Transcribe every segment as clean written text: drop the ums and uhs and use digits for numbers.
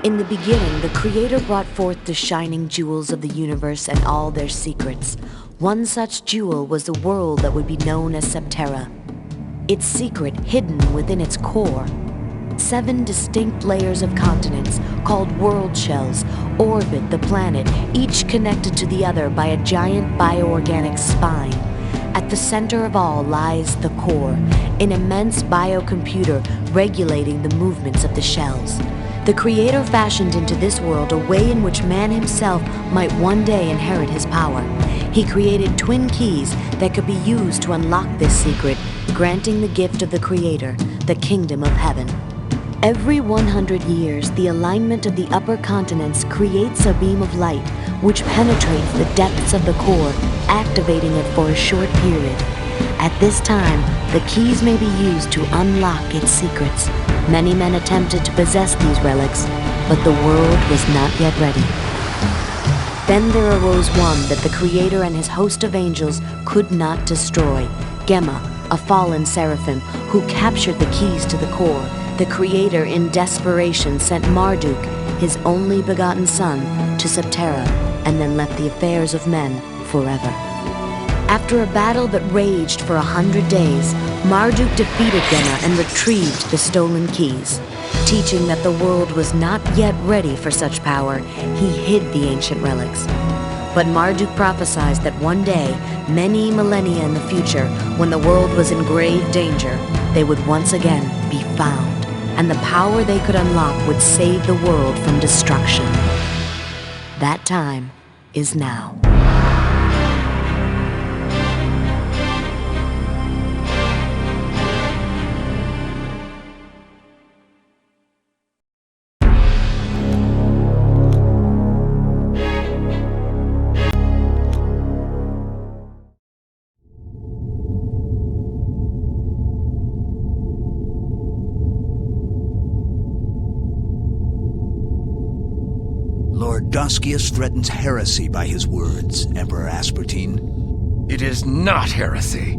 In the beginning, the Creator brought forth the shining jewels of the universe and all their secrets. One such jewel was the world that would be known as Septerra. Its secret hidden within its core. 7 distinct layers of continents, called world shells, orbit the planet, each connected to the other by a giant bioorganic spine. At the center of all lies the core, an immense biocomputer regulating the movements of the shells. The Creator fashioned into this world a way in which man himself might one day inherit his power. He created twin keys that could be used to unlock this secret, granting the gift of the Creator, the kingdom of heaven. Every 100 years, the alignment of the upper continents creates a beam of light, which penetrates the depths of the core, activating it for a short period. At this time, the keys may be used to unlock its secrets. Many men attempted to possess these relics, but the world was not yet ready. Then there arose one that the Creator and his host of angels could not destroy, Gemma, a fallen seraphim, who captured the keys to the core. The Creator, in desperation, sent Marduk, his only begotten son, to Septerra, and then left the affairs of men forever. After a battle that raged for 100 days, Marduk defeated Gemma and retrieved the stolen keys. Teaching that the world was not yet ready for such power, he hid the ancient relics. But Marduk prophesied that one day, many millennia in the future, when the world was in grave danger, they would once again be found, and the power they could unlock would save the world from destruction. That time is now. Lord Doskius threatens heresy by his words, Emperor Aspartine. It is not heresy.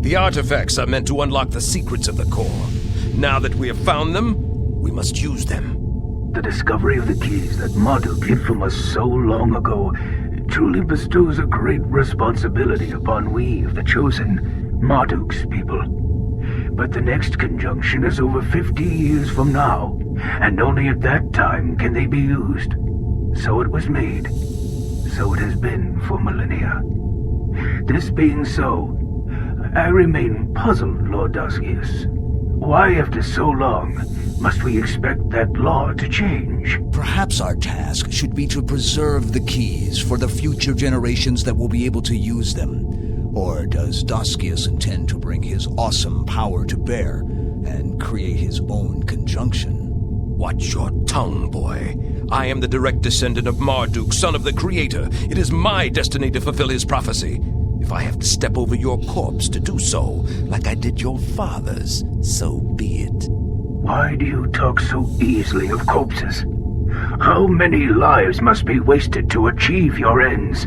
The artifacts are meant to unlock the secrets of the core. Now that we have found them, we must use them. The discovery of the keys that Marduk hid from us so long ago truly bestows a great responsibility upon we of the chosen, Marduk's people. But the next conjunction is over 50 years from now, and only at that time can they be used. So it was made. So it has been for millennia. This being so, I remain puzzled, Lord Doskius. Why, after so long, must we expect that law to change? Perhaps our task should be to preserve the keys for the future generations that will be able to use them. Or does Doskius intend to bring his awesome power to bear and create his own conjunction? Watch your tongue, boy. I am the direct descendant of Marduk, son of the Creator. It is my destiny to fulfill his prophecy. If I have to step over your corpse to do so, like I did your father's, so be it. Why do you talk so easily of corpses? How many lives must be wasted to achieve your ends?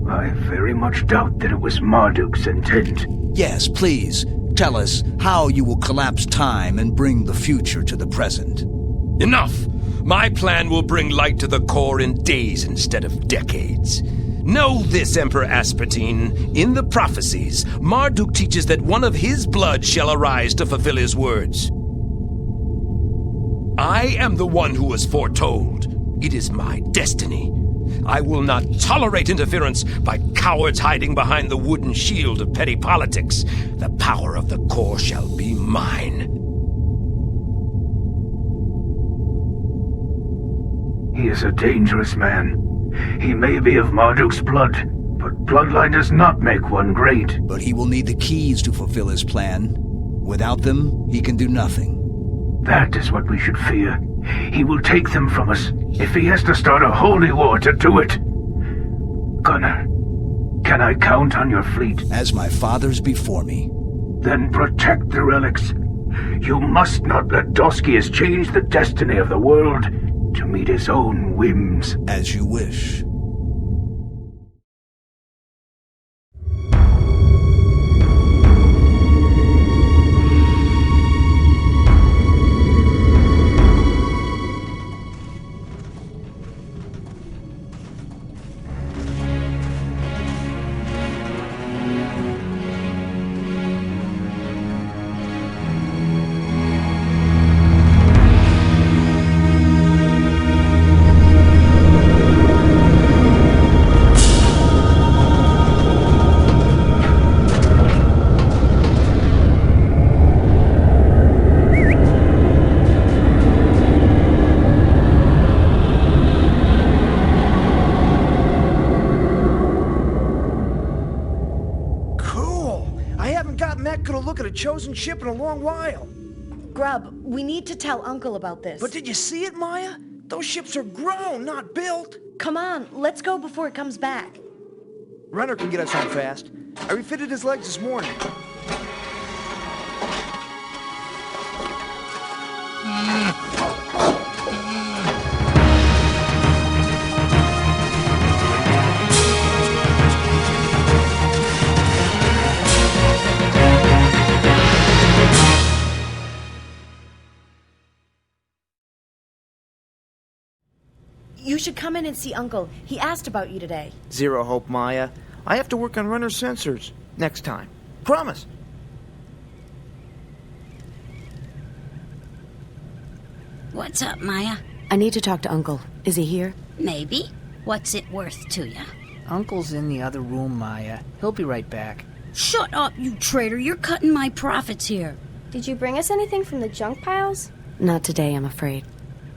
I very much doubt that it was Marduk's intent. Yes, please. Tell us how you will collapse time and bring the future to the present. Enough! My plan will bring light to the core in days instead of decades. Know this, Emperor Aspartine. In the prophecies, Marduk teaches that one of his blood shall arise to fulfill his words. I am the one who was foretold. It is my destiny. I will not tolerate interference by cowards hiding behind the wooden shield of petty politics. The power of the core shall be mine. He is a dangerous man. He may be of Marduk's blood, but bloodline does not make one great. But he will need the keys to fulfill his plan. Without them, he can do nothing. That is what we should fear. He will take them from us if he has to start a holy war to do it. Gunnar, can I count on your fleet? As my fathers before me. Then protect the relics. You must not let Doskius change the destiny of the world to meet his own whims. As you wish. haven't gotten that good a look at a chosen ship in a long while. Grub, we need to tell Uncle about this. But did you see it, Maya? Those ships are grown, not built. Come on, let's go before it comes back. Renner can get us home fast. I refitted his legs this morning. You should come in and see Uncle. He asked about you today. Zero hope, Maya. I have to work on Renner's sensors. Next time. Promise. What's up, Maya? I need to talk to Uncle. Is he here? Maybe. What's it worth to you? Uncle's in the other room, Maya. He'll be right back. Shut up, you traitor. You're cutting my profits here. Did you bring us anything from the junk piles? Not today, I'm afraid.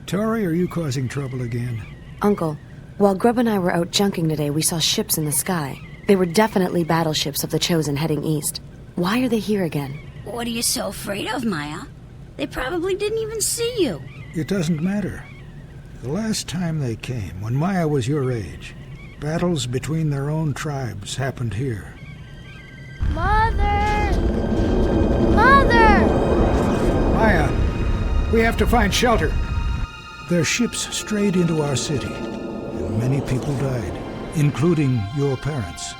Tori, are you causing trouble again? Uncle, while Grub and I were out junking today, we saw ships in the sky. They were definitely battleships of the Chosen heading east. Why are they here again? What are you so afraid of, Maya? They probably didn't even see you. It doesn't matter. The last time they came, when Maya was your age, battles between their own tribes happened here. Mother! Mother! Maya, we have to find shelter. Their ships strayed into our city, and many people died, including your parents.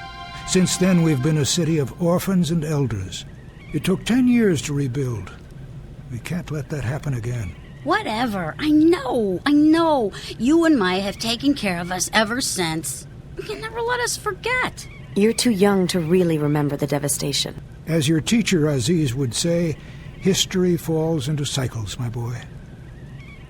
Since then, we've been a city of orphans and elders. It took 10 years to rebuild. We can't let that happen again. Whatever. I know. You and Maya have taken care of us ever since. You can never let us forget. You're too young to really remember the devastation. As your teacher Aziz would say, history falls into cycles, my boy.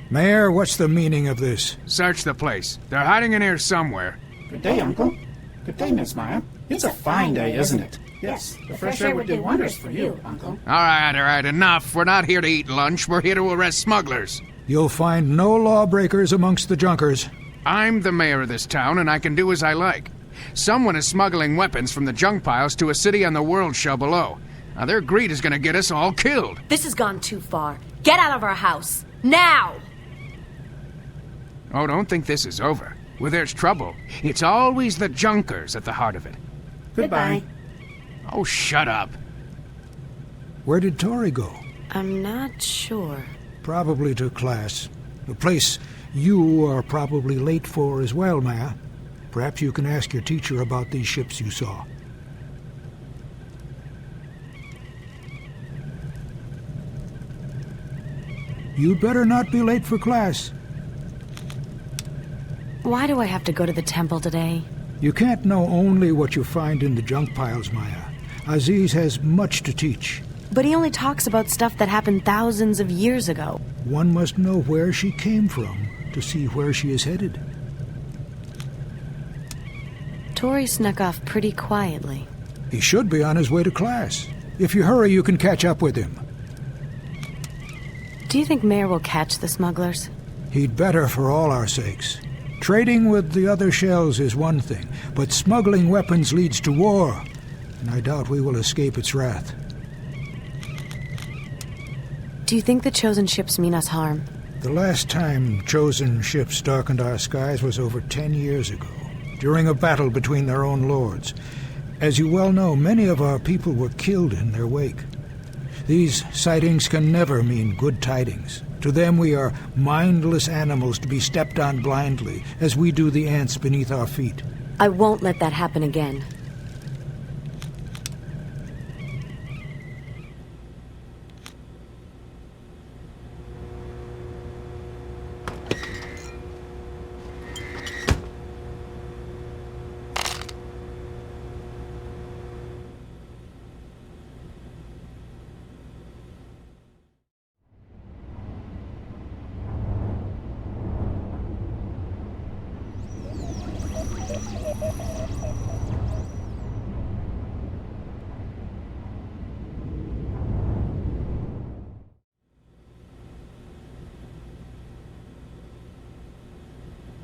Mayor, what's the meaning of this? Search the place. They're hiding in here somewhere. Good day, Uncle. Good day, Miss Maya. It's a fine day, isn't it? Yes, the fresh air would do wonders for you, Uncle. All right, enough. We're not here to eat lunch. We're here to arrest smugglers. You'll find no lawbreakers amongst the junkers. I'm the mayor of this town, and I can do as I like. Someone is smuggling weapons from the junk piles to a city on the world shell below. Now, their greed is going to get us all killed. This has gone too far. Get out of our house. Now! Oh, don't think this is over. Where there's trouble, it's always the junkers at the heart of it. Goodbye. Oh, shut up. Where did Tori go? I'm not sure. Probably to class. The place you are probably late for as well, Maya. Perhaps you can ask your teacher about these ships you saw. You'd better not be late for class. Why do I have to go to the temple today? You can't know only what you find in the junk piles, Maya. Aziz has much to teach. But he only talks about stuff that happened thousands of years ago. One must know where she came from to see where she is headed. Tori snuck off pretty quietly. He should be on his way to class. If you hurry, you can catch up with him. Do you think Mayor will catch the smugglers? He'd better for all our sakes. Trading with the other shells is one thing, but smuggling weapons leads to war, and I doubt we will escape its wrath. Do you think the Chosen ships mean us harm? The last time Chosen ships darkened our skies was over 10 years ago, during a battle between their own lords. As you well know, many of our people were killed in their wake. These sightings can never mean good tidings. To them we are mindless animals to be stepped on blindly, as we do the ants beneath our feet. I won't let that happen again.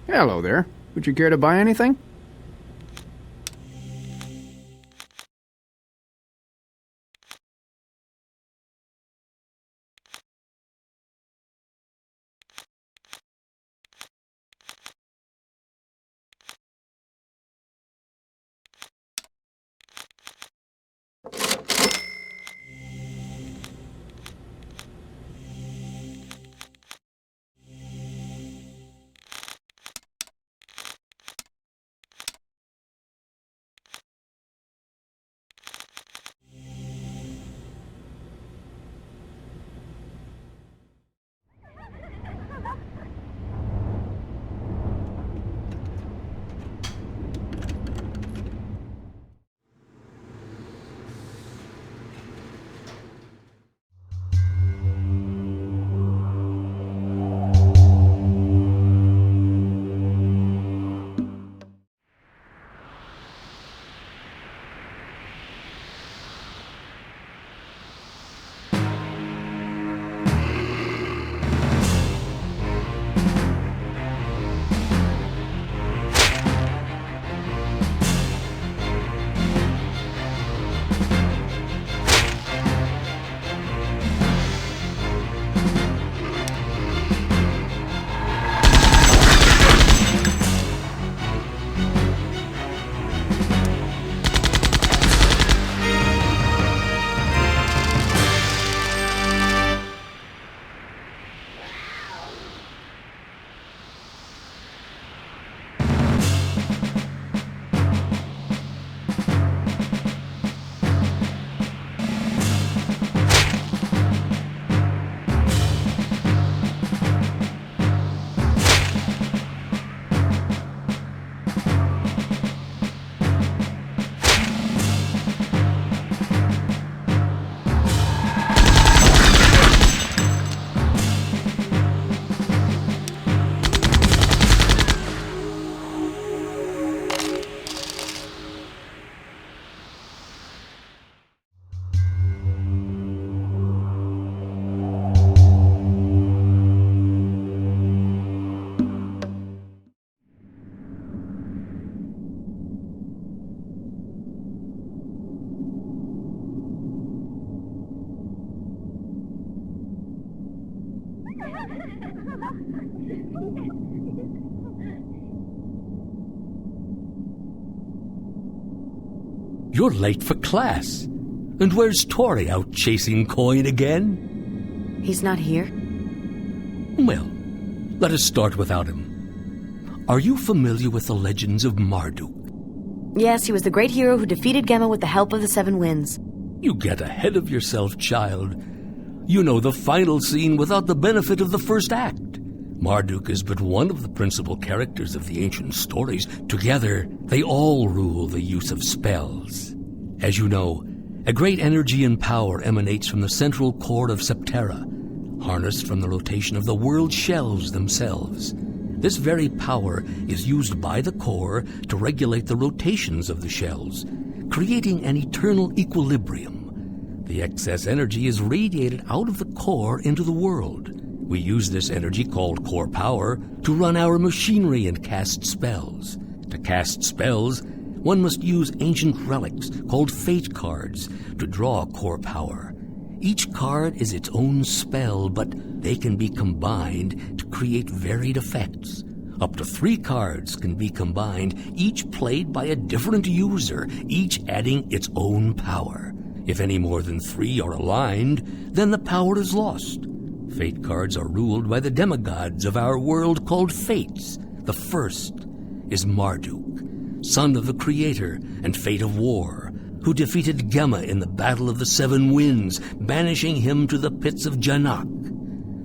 Hello there. Would you care to buy anything? You're late for class. And where's Tori, out chasing coin again? He's not here? Well, let us start without him. Are you familiar with the legends of Marduk? Yes, he was the great hero who defeated Gemma with the help of the Seven Winds. You get ahead of yourself, child. You know the final scene without the benefit of the first act. Marduk is but one of the principal characters of the ancient stories. Together, they all rule the use of spells. As you know, a great energy and power emanates from the central core of Septerra, harnessed from the rotation of the world shells themselves. This very power is used by the core to regulate the rotations of the shells, creating an eternal equilibrium. The excess energy is radiated out of the core into the world. We use this energy, called core power, to run our machinery and cast spells. To cast spells, one must use ancient relics called fate cards to draw core power. Each card is its own spell, but they can be combined to create varied effects. Up to 3 cards can be combined, each played by a different user, each adding its own power. If any more than 3 are aligned, then the power is lost. Fate cards are ruled by the demigods of our world called Fates. The first is Marduk, son of the Creator and Fate of War, who defeated Gemma in the Battle of the Seven Winds, banishing him to the pits of Janak.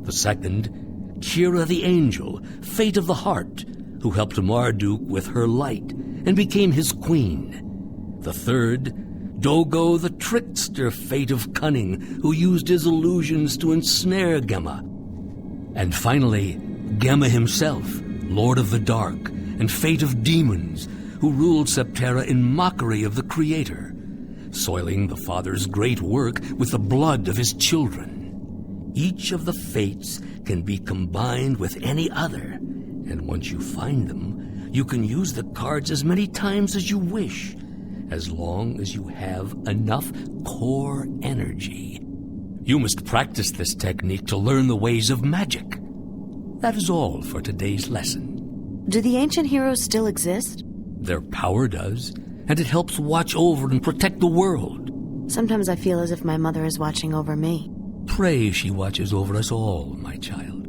The second, Kira the Angel, Fate of the Heart, who helped Marduk with her light and became his queen. The third, Dogo the Trickster, Fate of Cunning, who used his illusions to ensnare Gemma. And finally, Gemma himself, Lord of the Dark and Fate of Demons, who ruled Septerra in mockery of the Creator, soiling the Father's great work with the blood of his children. Each of the fates can be combined with any other, and once you find them, you can use the cards as many times as you wish, as long as you have enough core energy. You must practice this technique to learn the ways of magic. That is all for today's lesson. Do the ancient heroes still exist? Their power does, and it helps watch over and protect the world. Sometimes I feel as if my mother is watching over me. Pray she watches over us all, my child.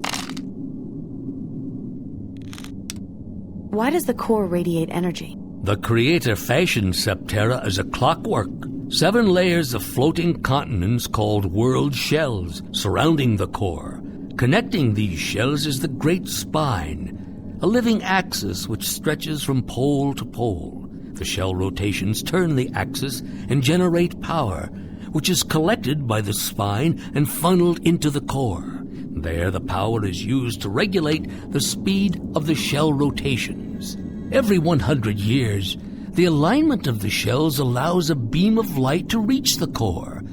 Why does the core radiate energy? The Creator fashioned Septerra as a clockwork. 7 layers of floating continents called world shells surrounding the core. Connecting these shells is the Great Spine, a living axis which stretches from pole to pole. The shell rotations turn the axis and generate power, which is collected by the spine and funneled into the core. There, the power is used to regulate the speed of the shell rotations. Every 100 years, the alignment of the shells allows a beam of light to reach the core,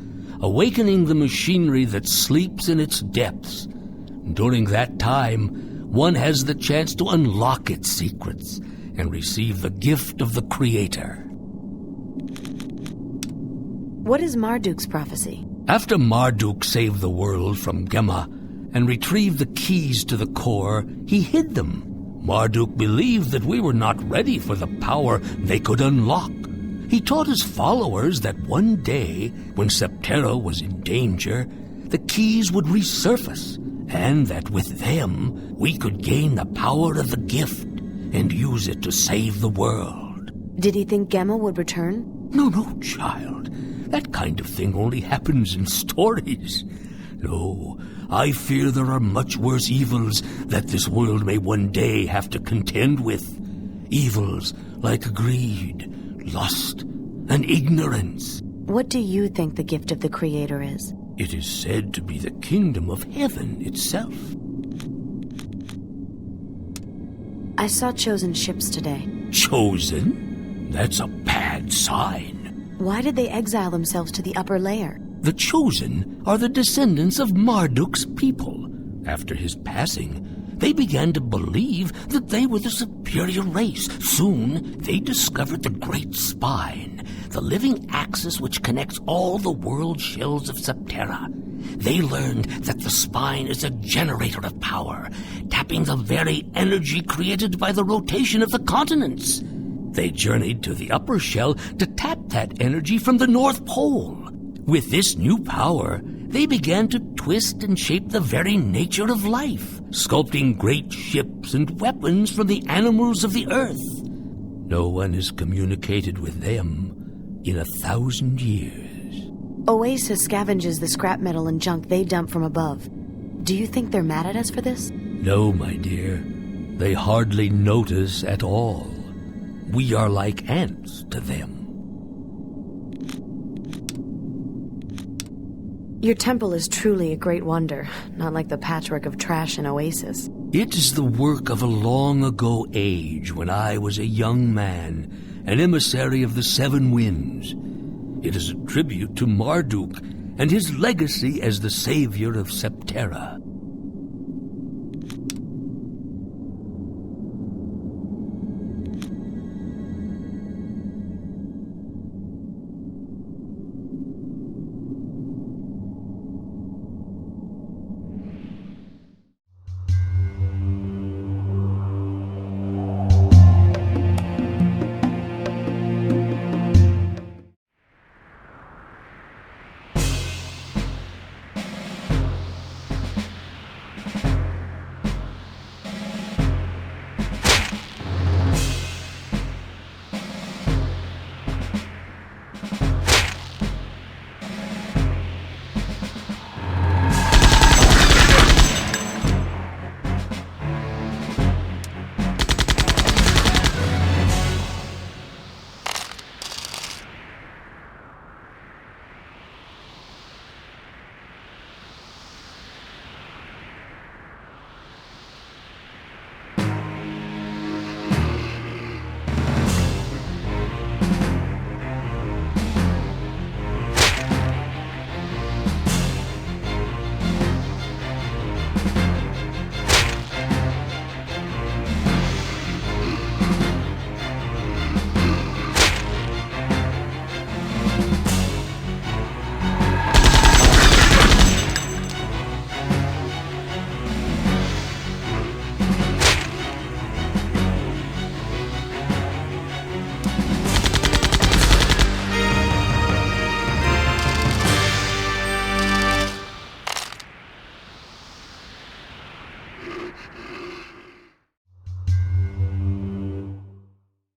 awakening the machinery that sleeps in its depths. During that time, one has the chance to unlock its secrets and receive the gift of the Creator. What is Marduk's prophecy? After Marduk saved the world from Gemma and retrieved the keys to the core, he hid them. Marduk believed that we were not ready for the power they could unlock. He taught his followers that one day, when Septerra was in danger, the keys would resurface, and that with them we could gain the power of the gift and use it to save the world. Did he think Gemma would return? No, child. That kind of thing only happens in stories. No, I fear there are much worse evils that this world may one day have to contend with. Evils like greed, lust, and ignorance. What do you think the gift of the Creator is? It is said to be the kingdom of heaven itself. I saw chosen ships today. Chosen? That's a bad sign. Why did they exile themselves to the upper layer? The chosen are the descendants of Marduk's people. After his passing, they began to believe that they were the superior race. Soon, they discovered the Great Spine, the living axis which connects all the world shells of Septerra. They learned that the spine is a generator of power, tapping the very energy created by the rotation of the continents. They journeyed to the upper shell to tap that energy from the North Pole. With this new power, they began to twist and shape the very nature of life, sculpting great ships and weapons from the animals of the earth. No one has communicated with them in 1,000 years. Oasis scavenges the scrap metal and junk they dump from above. Do you think they're mad at us for this? No, my dear. They hardly notice at all. We are like ants to them. Your temple is truly a great wonder, not like the patchwork of trash in Oasis. It is the work of a long-ago age when I was a young man, an emissary of the Seven Winds. It is a tribute to Marduk and his legacy as the savior of Septerra.